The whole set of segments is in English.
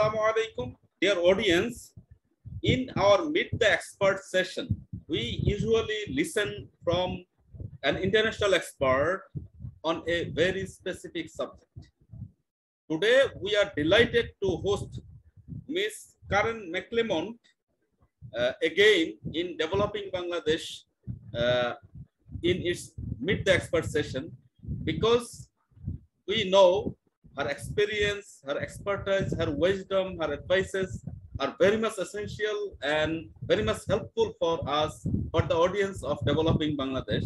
Assalamu alaikum, dear audience. In our Meet the Expert session, we usually listen from an international expert on a very specific subject. Today, we are delighted to host Ms. Karen McClymont again in developing Bangladesh in its Meet the Expert session, because we know her experience, her expertise, her wisdom, her advices are very much essential and very much helpful for us, for the audience of developing Bangladesh.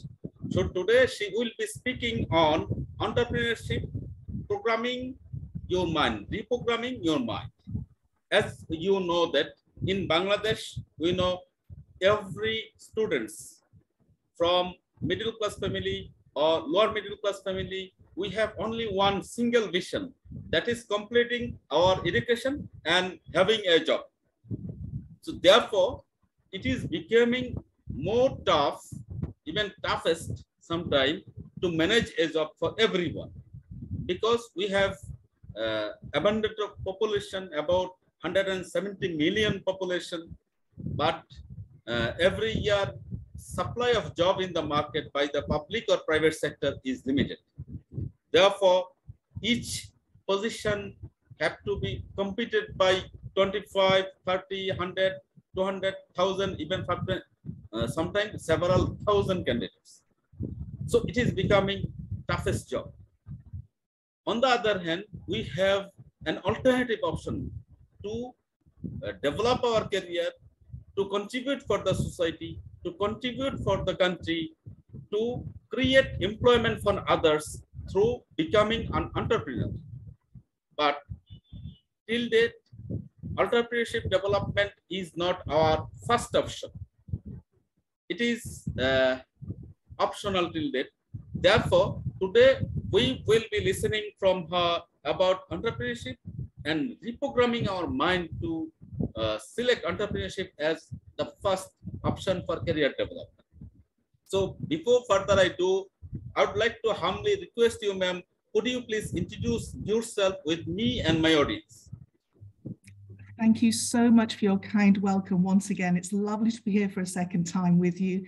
So today she will be speaking on entrepreneurship, programming your mind, reprogramming your mind. As you know that in Bangladesh, we know every students from middle class family or lower middle class family, we have only one single vision, that is completing our education and having a job. So therefore, it is becoming more tough, even toughest sometimes, to manage a job for everyone, because we have abundant of population, about 170 million population, but every year supply of job in the market by the public or private sector is limited. Therefore, each position have to be competed by 25, 30, 100, 200,000, even sometimes several thousand candidates. So it is becoming toughest job. On the other hand, we have an alternative option to develop our career, to contribute for the society, to contribute for the country, to create employment for others through becoming an entrepreneur. But till date, entrepreneurship development is not our first option. It is optional till date. Therefore, today we will be listening from her about entrepreneurship and reprogramming our mind to select entrepreneurship as the first option for career development. So before further I do, I would like to humbly request you, ma'am, could you please introduce yourself with me and my audience? Thank you so much for your kind welcome once again. It's lovely to be here for a second time with you.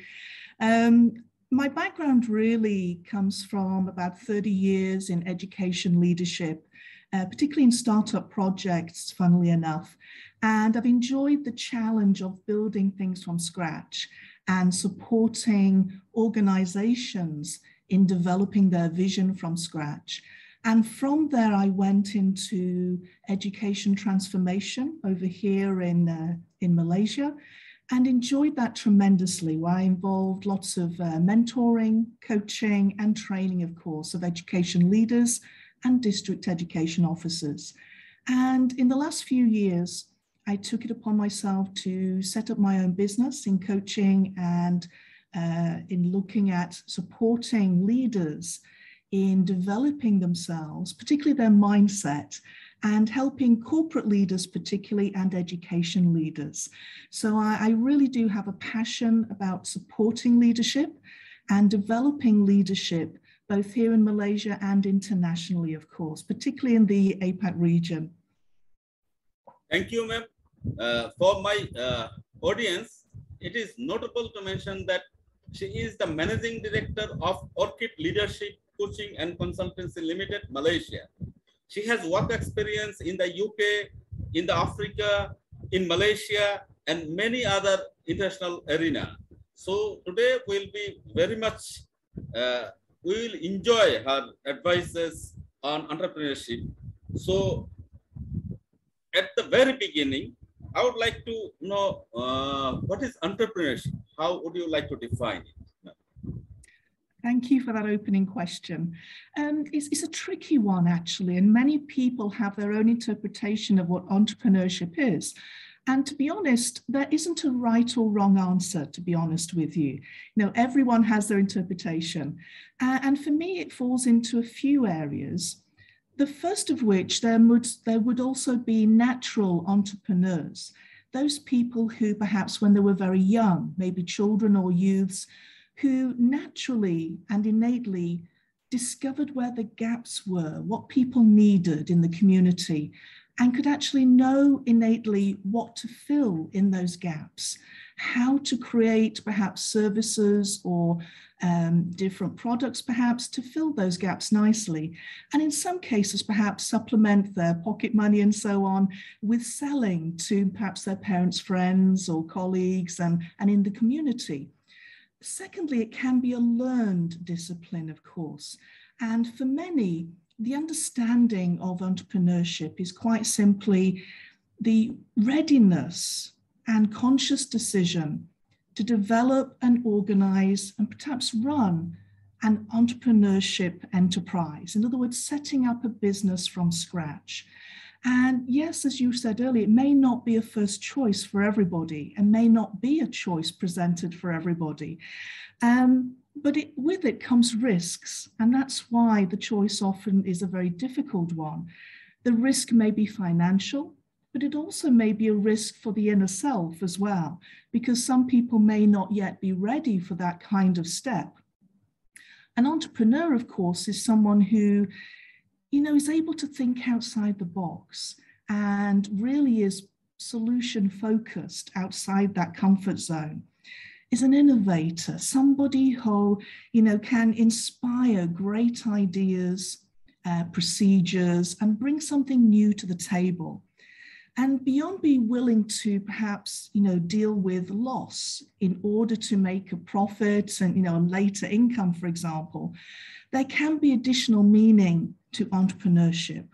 My background really comes from about 30 years in education leadership, particularly in startup projects, funnily enough. And I've enjoyed the challenge of building things from scratch and supporting organizations in developing their vision from scratch. And from there, I went into education transformation over here in Malaysia, and enjoyed that tremendously, where I involved lots of mentoring, coaching, and training, of course, of education leaders and district education officers. And in the last few years, I took it upon myself to set up my own business in coaching and in looking at supporting leaders in developing themselves, particularly their mindset, and helping corporate leaders particularly, and education leaders. So I really do have a passion about supporting leadership and developing leadership, both here in Malaysia and internationally, of course, particularly in the APAC region. Thank you, ma'am. For my audience, it is notable to mention that she is the Managing Director of Orchid Leadership Coaching and Consultancy Limited, Malaysia. She has work experience in the UK, in the Africa, in Malaysia, and many other international arena. So today we'll be very much, we will enjoy her advices on entrepreneurship. So at the very beginning, I would like to know what is entrepreneurship? How would you like to define it? Thank you for that opening question. It's a tricky one, actually, and many people have their own interpretation of what entrepreneurship is. And to be honest, there isn't a right or wrong answer, to be honest with you. You know, everyone has their interpretation. And for me, it falls into a few areas. The first of which, there would also be natural entrepreneurs, those people who perhaps when they were very young, maybe children or youths, who naturally and innately discovered where the gaps were, what people needed in the community, and could actually know innately what to fill in those gaps, how to create perhaps services or different products perhaps to fill those gaps nicely. And in some cases, perhaps supplement their pocket money and so on with selling to perhaps their parents' friends or colleagues and in the community. Secondly, it can be a learned discipline, of course. And for many, the understanding of entrepreneurship is quite simply the readiness and conscious decision to develop and organize and perhaps run an entrepreneurship enterprise. In other words, setting up a business from scratch. And yes, as you said earlier, it may not be a first choice for everybody and may not be a choice presented for everybody. But with it comes risks. And that's why the choice often is a very difficult one. The risk may be financial, but it also may be a risk for the inner self as well, because some people may not yet be ready for that kind of step. An entrepreneur, of course, is someone who, is able to think outside the box and really is solution focused outside that comfort zone, is an innovator, somebody who, can inspire great ideas, procedures, and bring something new to the table. And beyond being willing to perhaps, deal with loss in order to make a profit and, a later income, for example, there can be additional meaning to entrepreneurship.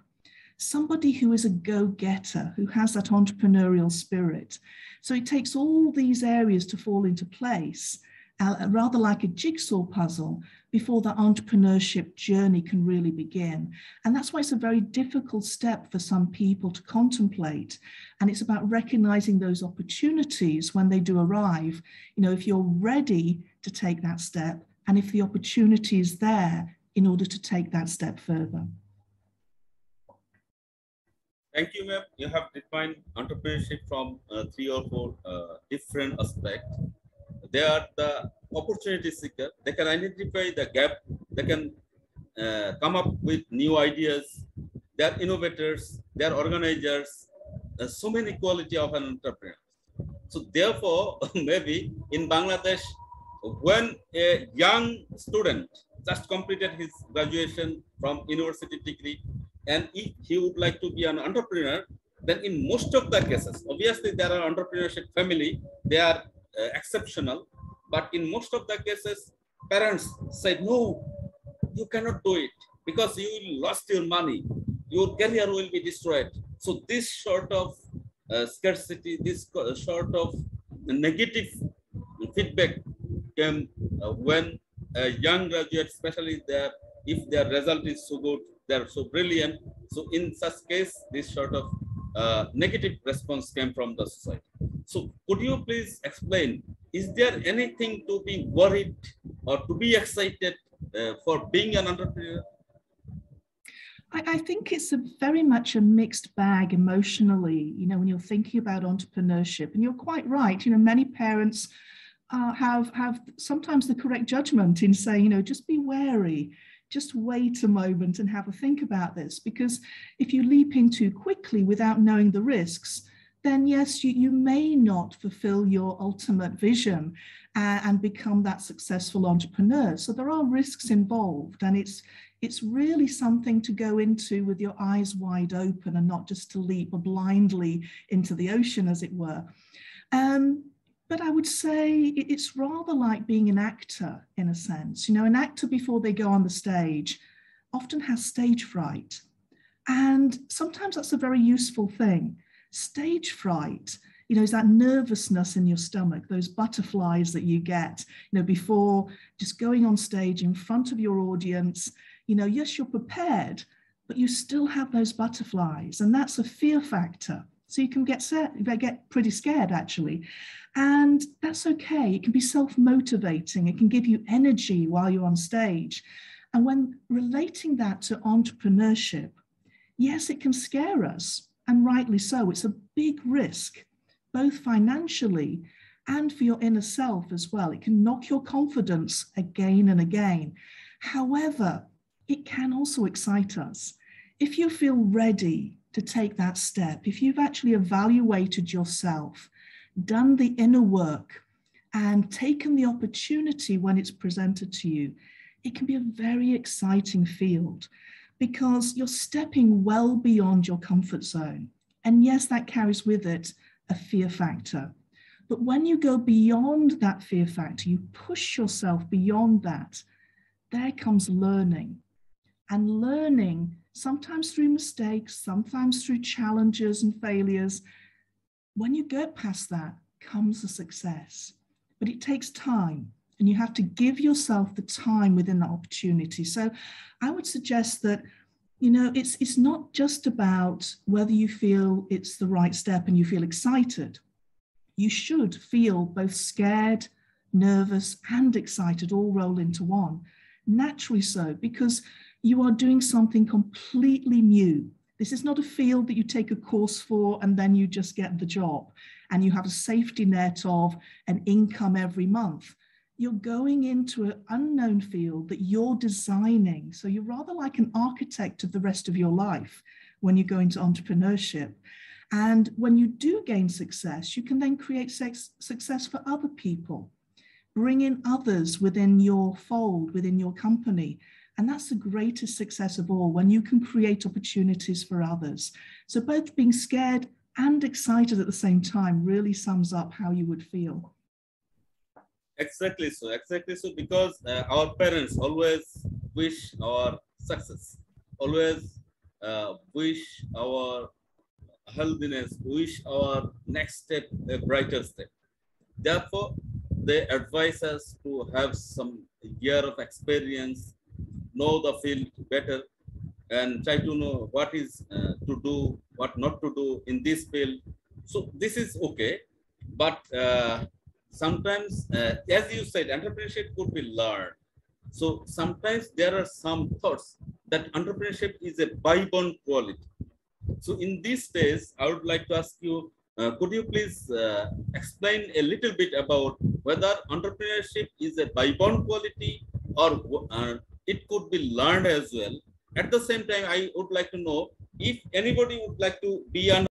Somebody who is a go-getter, who has that entrepreneurial spirit. So it takes all these areas to fall into place, rather like a jigsaw puzzle, before the entrepreneurship journey can really begin. And that's why it's a very difficult step for some people to contemplate. And it's about recognizing those opportunities when they do arrive. If you're ready to take that step, and if the opportunity is there in order to take that step further. Thank you, ma'am. You have defined entrepreneurship from 3 or 4 different aspects. They are the opportunity seeker. They can identify the gap. They can come up with new ideas. They are innovators. They are organizers. There's so many quality of an entrepreneur. So therefore, maybe in Bangladesh, when a young student just completed his graduation from university degree, and if he would like to be an entrepreneur, then in most of the cases, obviously there are entrepreneurship family, they are exceptional, but in most of the cases, parents say, no, you cannot do it because you lost your money, your career will be destroyed. So this sort of scarcity, this sort of negative feedback came when a young graduate, especially if their result is so good, they're so brilliant. So in such case, this sort of negative response came from the society. So could you please explain, is there anything to be worried or to be excited for being an entrepreneur? I think it's very much a mixed bag emotionally, when you're thinking about entrepreneurship. And you're quite right, many parents have sometimes the correct judgment in saying, just be wary. Just wait a moment and have a think about this, because if you leap in too quickly without knowing the risks, then yes, you may not fulfill your ultimate vision and become that successful entrepreneur. So there are risks involved, and it's really something to go into with your eyes wide open and not just to leap blindly into the ocean, as it were. But I would say it's rather like being an actor in a sense. An actor before they go on the stage often has stage fright. And sometimes that's a very useful thing. Stage fright, is that nervousness in your stomach, those butterflies that you get, before just going on stage in front of your audience. Yes, you're prepared, but you still have those butterflies. And that's a fear factor. So you can get pretty scared, actually. And that's okay. It can be self-motivating. It can give you energy while you're on stage. And when relating that to entrepreneurship, yes, it can scare us, and rightly so. It's a big risk, both financially and for your inner self as well. It can knock your confidence again and again. However, it can also excite us. If you feel ready to take that step, if you've actually evaluated yourself, done the inner work, and taken the opportunity when it's presented to you, it can be a very exciting field because you're stepping well beyond your comfort zone. And yes, that carries with it a fear factor. But when you go beyond that fear factor, you push yourself beyond that, there comes learning. And learning, sometimes through mistakes, sometimes through challenges and failures, when you get past that comes a success. But it takes time, and you have to give yourself the time within that opportunity. So I would suggest that, you know, it's not just about whether you feel it's the right step and you feel excited. You should feel both scared, nervous, and excited all roll into one. Naturally so, because you are doing something completely new. This is not a field that you take a course for and then you just get the job and you have a safety net of an income every month. You're going into an unknown field that you're designing. So you're rather like an architect of the rest of your life when you go into entrepreneurship. And when you do gain success, you can then create success for other people. Bring in others within your fold, within your company. And that's the greatest success of all, when you can create opportunities for others. So both being scared and excited at the same time really sums up how you would feel. Exactly so, because our parents always wish our success, always wish our healthiness, wish our next step a brighter step. Therefore, they advise us to have some year of experience, know the field better, and try to know what is to do, what not to do in this field. So this is okay, but sometimes, as you said, entrepreneurship could be learned. So sometimes there are some thoughts that entrepreneurship is a by-born quality. So in this stage, I would like to ask you, could you please explain a little bit about whether entrepreneurship is a by-born quality or it could be learned as well? At the same time, I would like to know if anybody would like to be an